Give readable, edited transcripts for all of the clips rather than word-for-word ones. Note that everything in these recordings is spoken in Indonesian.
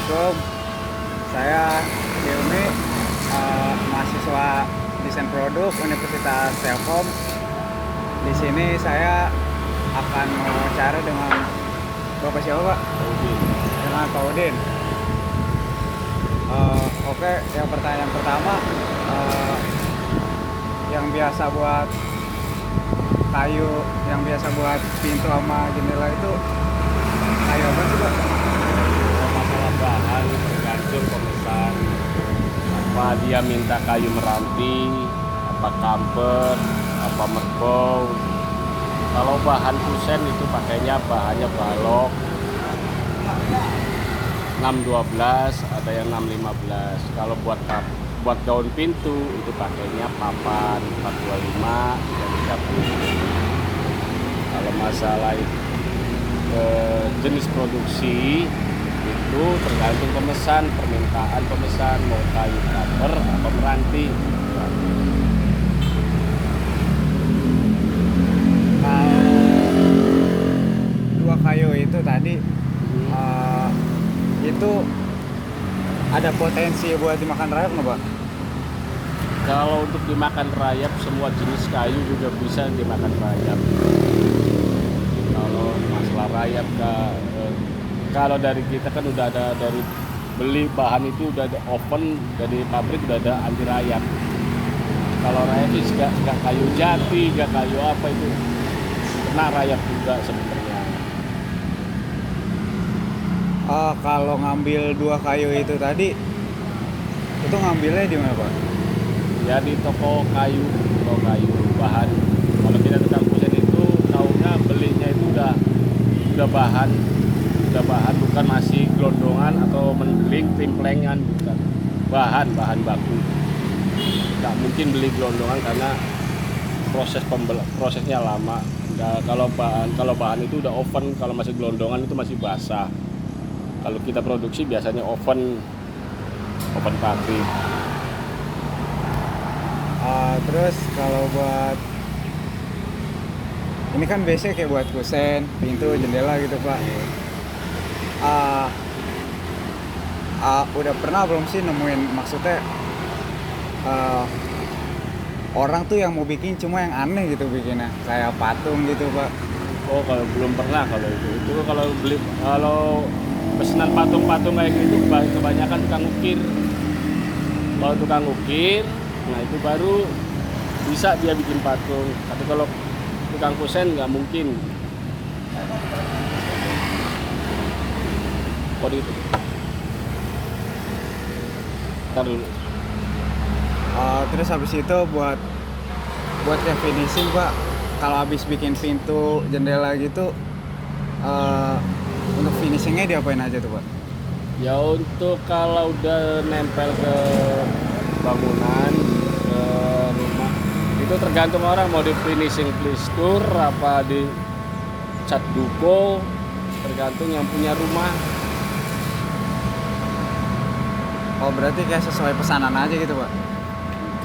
Assalamualaikum. Saya Hilmi, mahasiswa desain produk Universitas Telkom. Di sini saya akan wawancara dengan Bapak siapa, Pak? Udin. Dengan Pak Udin. Oke, yang pertanyaan pertama, yang biasa buat kayu, yang biasa buat pintu sama jendela itu kayu apa sih, Pak? Kalau masalah bahan tergantung pemesan. Apa dia minta kayu meranti, apa kamper, apa merbau. Kalau bahan kusen itu pakainya bahannya balok 612, ada yang 615. Kalau buat gaun pintu itu pakainya papan 425 dan 30. Kalau masalah jenis produksi itu tergantung permintaan pemesan mau kayu cover apa meranti. Kalau dua kayu itu tadi, itu ada potensi buat dimakan rayap nggak, Pak? Kalau untuk dimakan rayap, semua jenis kayu juga bisa dimakan rayap. Kalau masalah rayap, kalau dari kita kan udah ada, dari beli bahan itu udah ada oven dari pabrik, udah ada anti rayap. Kalau rayap sih nggak kayu jati, nggak kayu apa itu kena rayap juga sebenarnya. Kalau ngambil dua kayu itu tadi, itu ngambilnya di mana, Pak? Ya di toko kayu bahan. Kalau kita tukang kusen itu taunya belinya itu udah bahan bukan masih gelondongan atau mendeling timplengan, bukan bahan baku. Nggak mungkin beli gelondongan karena prosesnya lama. Nah, kalau bahan itu udah oven, kalau masih gelondongan itu masih basah. Kalau kita produksi biasanya oven pabrik. Terus kalau buat ini kan biasanya kayak buat kusen, pintu, jendela gitu, Pak. Udah pernah belum sih nemuin, maksudnya orang tuh yang mau bikin cuma yang aneh gitu bikinnya, kayak patung gitu, Pak. Oh, kalau belum pernah kalau itu kalau pesanan patung-patung kayak gitu kebanyakan tukang ukir. Kalau tukang ukir, nah itu baru bisa dia bikin patung. Tapi kalau tukang kusen nggak mungkin. Kode itu. Ntar dulu. Terus habis itu buat kayak finishing, Pak. Kalau habis bikin pintu, jendela gitu, untuk finishingnya diapain aja tuh, Pak? Ya untuk kalau udah nempel ke bangunan, ke rumah, itu tergantung orang mau di finishing plistur apa di cat duko, tergantung yang punya rumah. Oh, berarti kayak sesuai pesanan aja gitu, Pak?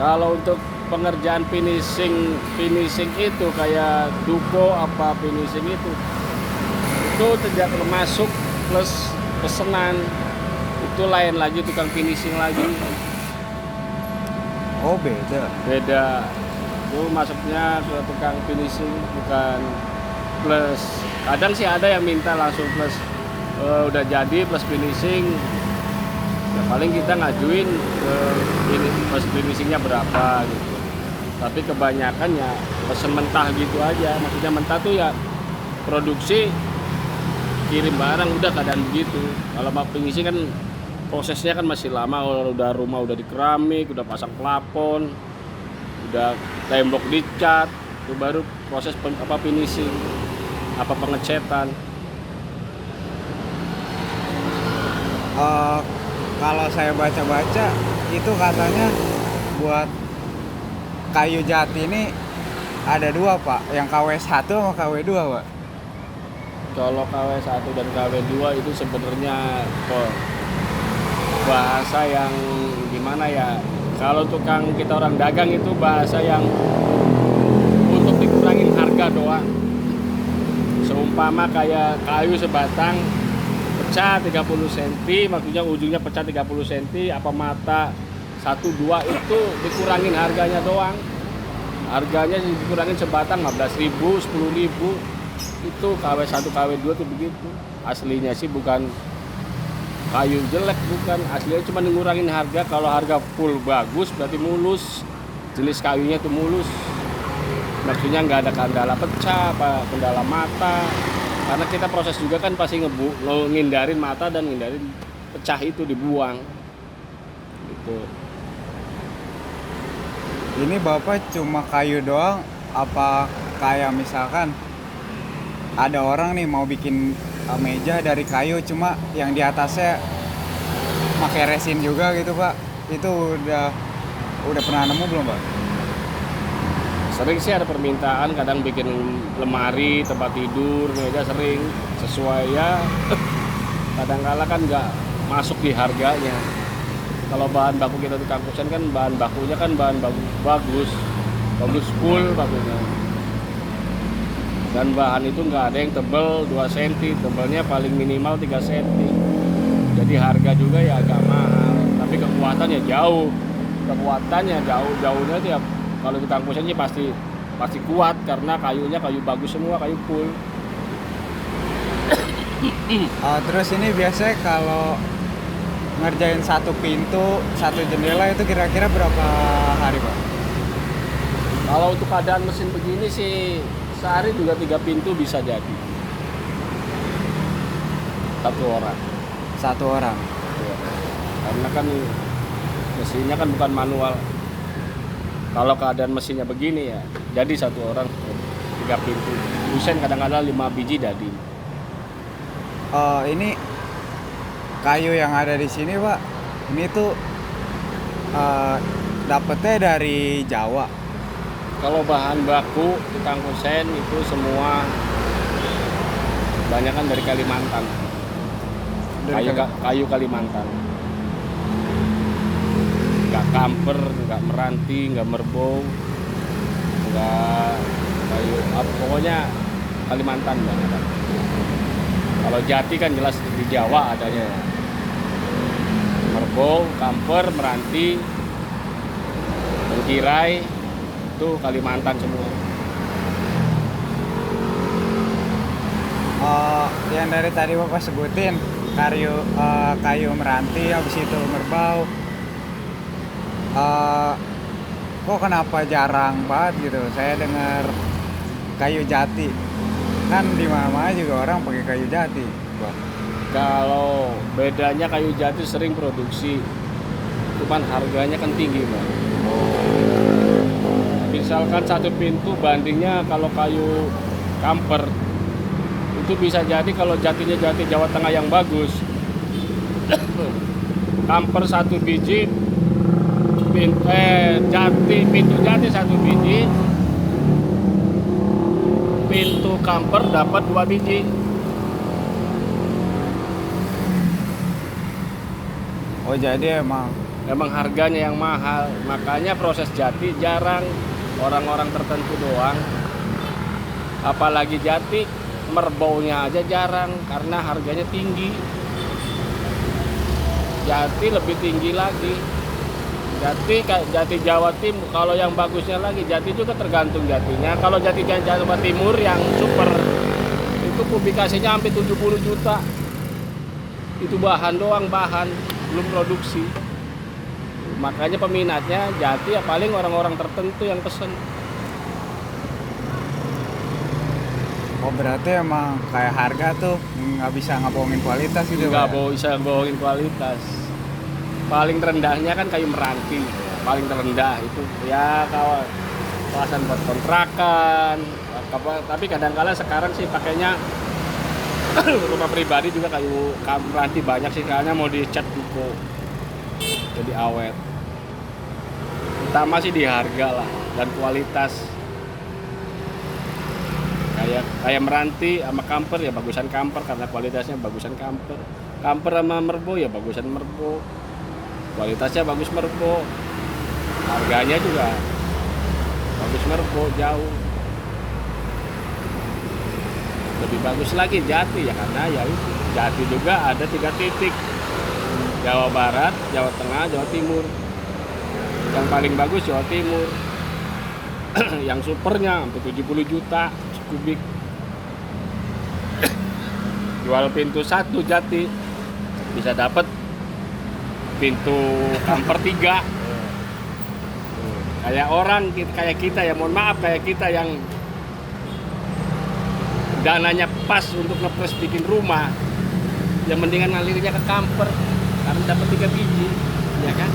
Kalau untuk pengerjaan finishing itu kayak duko apa finishing itu tidak termasuk plus pesanan, itu lain lagi, tukang finishing lagi. Oh, beda. Itu masuknya ke tukang finishing, bukan plus. Kadang sih ada yang minta langsung plus, udah jadi plus finishing ya paling kita ngajuin ini plus finishingnya berapa gitu. Tapi kebanyakan ya pesen mentah gitu aja. Maksudnya mentah tuh ya produksi kirim barang udah keadaan begitu. Kalau finishing kan prosesnya kan masih lama. Kalau udah rumah udah di keramik, udah pasang plafon, udah tembok dicat, itu baru proses finishing, apa pengecetan. Kalau saya baca-baca itu katanya buat kayu jati ini ada dua, Pak, yang KW1 sama KW2, Pak. Kalau KW1 dan KW2 itu sebenarnya bahasa yang gimana ya, kalau kita orang dagang itu bahasa yang untuk dikurangin harga doang. Seumpama kayak kayu sebatang pecah 30 cm, maksudnya ujungnya pecah 30 cm, apa mata 1-2 itu dikurangin harganya doang. Harganya dikurangin sebatang 15.000, 10.000. Itu KW1 KW2 tuh begitu. Aslinya sih bukan kayu jelek, bukan. Aslinya cuma ngurangin harga. Kalau harga full bagus berarti mulus. Jenis kayunya tuh mulus. Maksudnya nggak ada kendala pecah, apa kendala mata. Karena kita proses juga kan pasti ngindarin mata dan ngindarin pecah itu dibuang. Gitu. Ini Bapak cuma kayu doang apa kayak misalkan ada orang nih mau bikin meja dari kayu cuma yang di atasnya pakai resin juga gitu Pak? Itu udah pernah nemu belum Pak? Sering sih ada permintaan, kadang bikin lemari, tempat tidur, meja sering sesuai ya. Kadang-kala kan nggak masuk di harganya. Kalau bahan baku kita di kampusan kan bahan bakunya kan bahan bagus full bakunya. Dan bahan itu nggak ada yang tebel 2 cm, tebelnya paling minimal 3 cm. Jadi harga juga ya agak mahal, tapi kekuatannya jauh. Jauhnya tiap kalau di kampusan sih pasti kuat karena kayunya kayu bagus semua, kayu full. Terus ini biasanya kalau ngerjain satu pintu, satu jendela itu kira-kira berapa hari Pak? Kalau untuk keadaan mesin begini sih sehari juga 3 pintu bisa jadi. Satu orang. Karena kan mesinnya kan bukan manual. Kalau keadaan mesinnya begini ya, jadi satu orang 3 pintu. Busen kadang-kadang 5 biji jadi. Ini kayu yang ada di sini Pak, ini tuh dapetnya dari Jawa. Kalau bahan baku tukang kusen itu semua banyak kan dari Kalimantan. Kayu Kalimantan. Nggak kamper, nggak meranti, nggak merbau, nggak kayu, pokoknya Kalimantan banget. Kalau jati kan jelas di Jawa adanya. Merbau, kamper, meranti, bengkirai, itu Kalimantan semua. Yang dari tadi Bapak sebutin kayu meranti, habis itu merbau. Kok kenapa jarang banget gitu? Saya dengar kayu jati. Kan di mana-mana juga orang pakai kayu jati. Wah. Kalau bedanya kayu jati sering produksi, cuman harganya kan tinggi Bang. Misalkan satu pintu bandingnya kalau kayu kamper itu bisa jadi kalau jatinya jati Jawa Tengah yang bagus, kamper satu biji, pintu jati satu biji, pintu kamper dapat 2 biji. Oh jadi emang Harganya yang mahal, makanya proses jati jarang, orang-orang tertentu doang. Apalagi jati, merbaunya aja jarang karena harganya tinggi. Jati lebih tinggi lagi. Jati Jawa Timur, kalau yang bagusnya lagi jati juga tergantung jatinya. Kalau jati Jawa Timur yang super itu publikasinya hampir 70 juta. Itu bahan doang, belum produksi. Makanya peminatnya jati ya paling orang-orang tertentu yang pesen. Oh berarti emang kayak harga tuh nggak bisa ngebohongin kualitas gitu Nggak Pak? bisa bohongin kualitas. Paling rendahnya kan kayu meranti, paling terendah itu ya kawasan buat kontrakan. Tapi kadang-kala sekarang sih pakainya rumah pribadi juga kayu meranti banyak sih, karena mau dicat juga jadi awet. Utama sih di harga lah dan kualitas. Kayak meranti sama kamper ya bagusan kamper karena kualitasnya bagusan kamper. Kamper sama merbau ya bagusan merbau. Kualitasnya bagus merbau. Harganya juga bagus merbau jauh. lebih bagus lagi Jati ya, karena ya itu Jati juga ada 3 titik, Jawa Barat, Jawa Tengah, Jawa Timur. Yang paling bagus Jawa Timur. Yang supernya sampai 70 juta kubik. Jual pintu 1 Jati bisa dapat pintu kamper 3. Kayak orang kayak kita ya, mohon maaf, kayak kita yang dananya pas untuk ngepres bikin rumah, yang mendingan ngalirnya ke kamper karena dapat 3 biji, ya kan?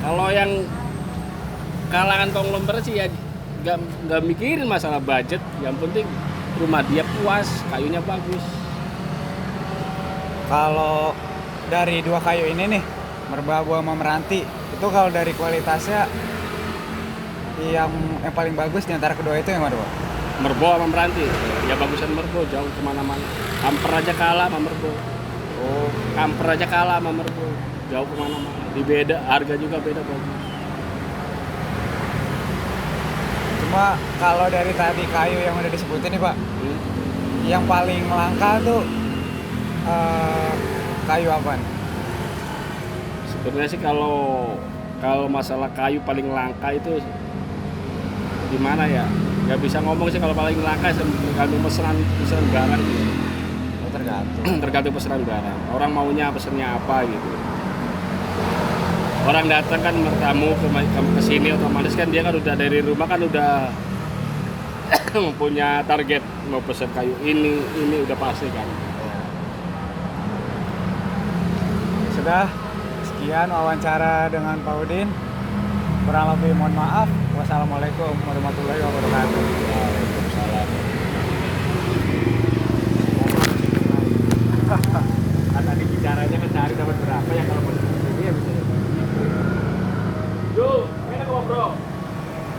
Kalau yang kalangan konglomerat sih ya nggak mikirin masalah budget, yang penting rumah dia puas, kayunya bagus. Kalau dari 2 kayu ini nih, Merbabu sama Meranti, itu kalau dari kualitasnya yang paling bagus di antara kedua itu yang mana, Pak? Merbo sama Meranti, ya bagusan Merbo, jauh kemana-mana. Kamper aja kalah sama Merbo. Oh, Kamper aja kalah sama Merbo, jauh kemana-mana. Di beda, harga juga beda bagus. cuma kalau dari tadi kayu yang udah disebutin nih, Pak, yang paling langka tuh kayu apa nih? Sebenarnya sih kalau masalah kayu paling langka itu di mana ya? Nggak bisa ngomong sih kalau paling langka, tergantung pesanan barang gitu. Oh, tergantung. Tergantung pesanan barang. Orang maunya pesannya apa gitu. Orang datang kan bertamu ke sini otomatis kan dia kan udah dari rumah kan udah punya target mau pesan kayu ini udah pasti kan. Sudah sekian wawancara dengan Pak Udin. Kurang lebih mohon maaf. Wassalamualaikum warahmatullahi wabarakatuh.